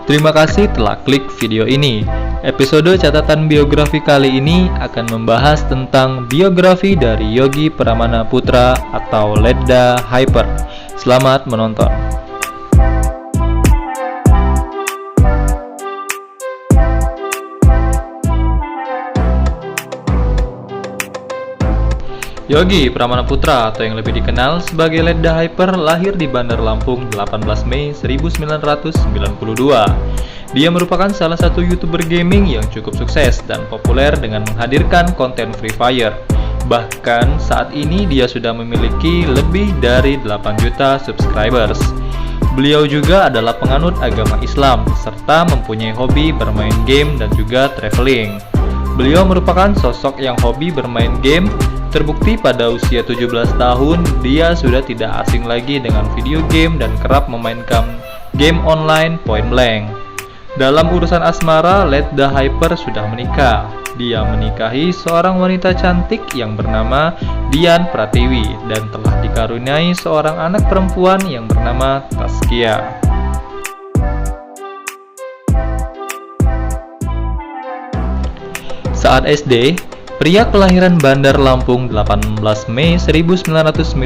Terima kasih telah klik video ini. Episode catatan biografi kali ini akan membahas tentang biografi dari Yogi Pramana Putra atau Ledda Hyper. Selamat menonton. Yogi Pramana Putra atau yang lebih dikenal sebagai Ledda Hyper lahir di Bandar Lampung 18 Mei 1992. Dia merupakan salah satu YouTuber gaming yang cukup sukses dan populer dengan menghadirkan konten Free Fire. Bahkan saat ini dia sudah memiliki lebih dari 8 juta subscribers. Beliau juga adalah penganut agama Islam serta mempunyai hobi bermain game dan juga traveling. Beliau merupakan sosok yang hobi bermain game. Terbukti pada usia 17 tahun, dia sudah tidak asing lagi dengan video game dan kerap memainkan game online point blank. Dalam urusan asmara, Ledda Hyper sudah menikah. Dia menikahi seorang wanita cantik yang bernama Dian Pratiwi dan telah dikaruniai seorang anak perempuan yang bernama Taskia. Saat SD, pria kelahiran Bandar Lampung 18 Mei 1992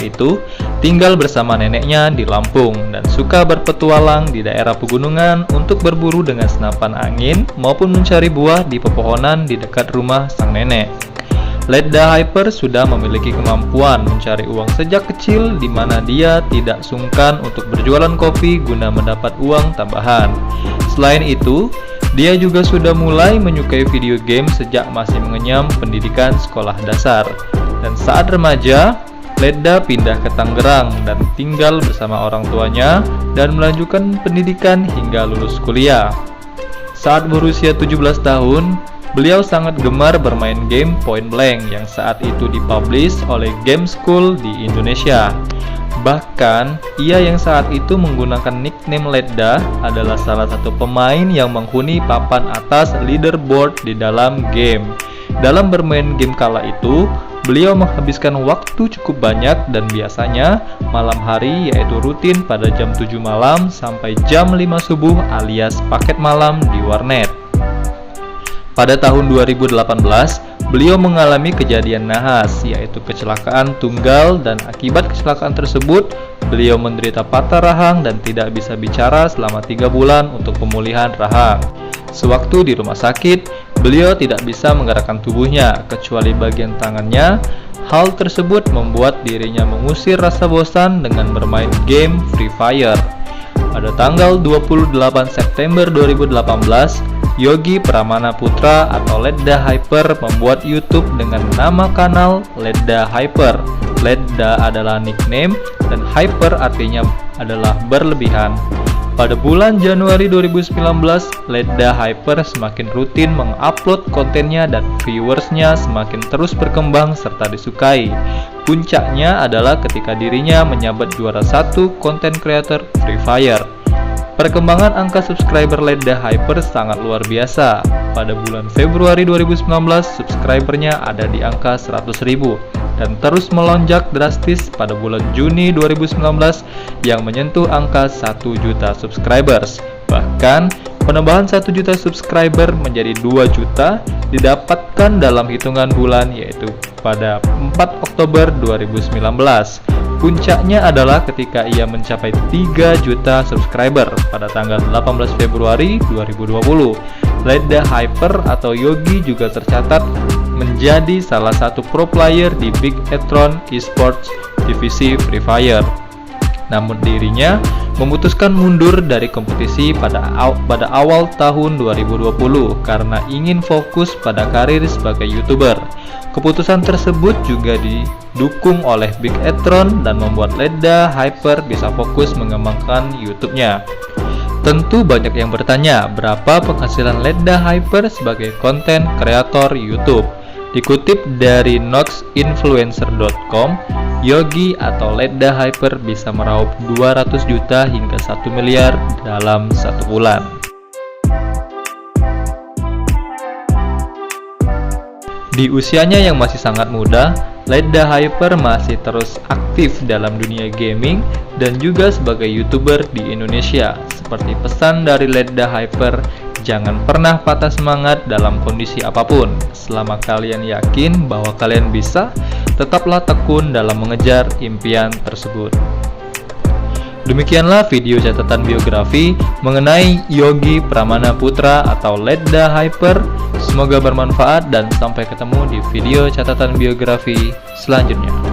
itu tinggal bersama neneknya di Lampung dan suka berpetualang di daerah pegunungan untuk berburu dengan senapan angin maupun mencari buah di pepohonan di dekat rumah sang nenek. Ledda Hyper sudah memiliki kemampuan mencari uang sejak kecil di mana dia tidak sungkan untuk berjualan kopi guna mendapat uang tambahan. Selain itu, dia juga sudah mulai menyukai video game sejak masih mengenyam pendidikan sekolah dasar. Dan saat remaja, Ledda pindah ke Tangerang dan tinggal bersama orang tuanya dan melanjutkan pendidikan hingga lulus kuliah. Saat berusia 17 tahun, beliau sangat gemar bermain game point blank yang saat itu dipublish oleh Game School di Indonesia. Bahkan, ia yang saat itu menggunakan nickname Ledda adalah salah satu pemain yang menghuni papan atas leaderboard di dalam game. Dalam bermain game kala itu, beliau menghabiskan waktu cukup banyak dan biasanya malam hari, yaitu rutin pada jam 7 malam sampai jam 5 subuh alias paket malam di warnet. Pada tahun 2018, beliau mengalami kejadian nahas, yaitu kecelakaan tunggal, dan akibat kecelakaan tersebut, beliau menderita patah rahang dan tidak bisa bicara selama 3 bulan untuk pemulihan rahang. Sewaktu di rumah sakit, beliau tidak bisa menggerakkan tubuhnya, kecuali bagian tangannya. Hal tersebut membuat dirinya mengusir rasa bosan dengan bermain game Free Fire. Pada tanggal 28 September 2018, Yogi Pramana Putra atau Ledda Hyper membuat YouTube dengan nama kanal Ledda Hyper. Ledda adalah nickname dan Hyper artinya adalah berlebihan. Pada bulan Januari 2019, Ledda Hyper semakin rutin mengupload kontennya dan viewersnya semakin terus berkembang serta disukai. Puncaknya adalah ketika dirinya menyabet juara 1 konten creator Free Fire. Perkembangan angka subscriber Ledda Hyper sangat luar biasa. Pada bulan Februari 2019, subscribernya ada di angka 100.000 dan terus melonjak drastis pada bulan Juni 2019 yang menyentuh angka 1 juta subscribers. Bahkan, penambahan 1 juta subscriber menjadi 2 juta didapatkan dalam hitungan bulan, yaitu pada 4 Oktober 2019. Puncaknya adalah ketika ia mencapai 3 juta subscriber pada tanggal 18 Februari 2020. Ledda Hyper atau Yogi juga tercatat menjadi salah satu pro player di Bigetron Esports divisi Free Fire. Namun dirinya memutuskan mundur dari kompetisi pada awal tahun 2020 karena ingin fokus pada karir sebagai YouTuber. Keputusan tersebut juga didukung oleh Bigetron dan membuat Ledda Hyper bisa fokus mengembangkan YouTube-nya. Tentu banyak yang bertanya, berapa penghasilan Ledda Hyper sebagai konten kreator YouTube? Dikutip dari noxinfluencer.com, Yogi atau Ledda Hyper bisa meraup 200 juta hingga 1 miliar dalam 1 bulan. Di usianya yang masih sangat muda, Ledda Hyper masih terus aktif dalam dunia gaming dan juga sebagai YouTuber di Indonesia. Seperti pesan dari Ledda Hyper, jangan pernah patah semangat dalam kondisi apapun. Selama kalian yakin bahwa kalian bisa, tetaplah tekun dalam mengejar impian tersebut. Demikianlah video catatan biografi mengenai Yogi Pramana Putra atau Ledda Hyper. Semoga bermanfaat dan sampai ketemu di video catatan biografi selanjutnya.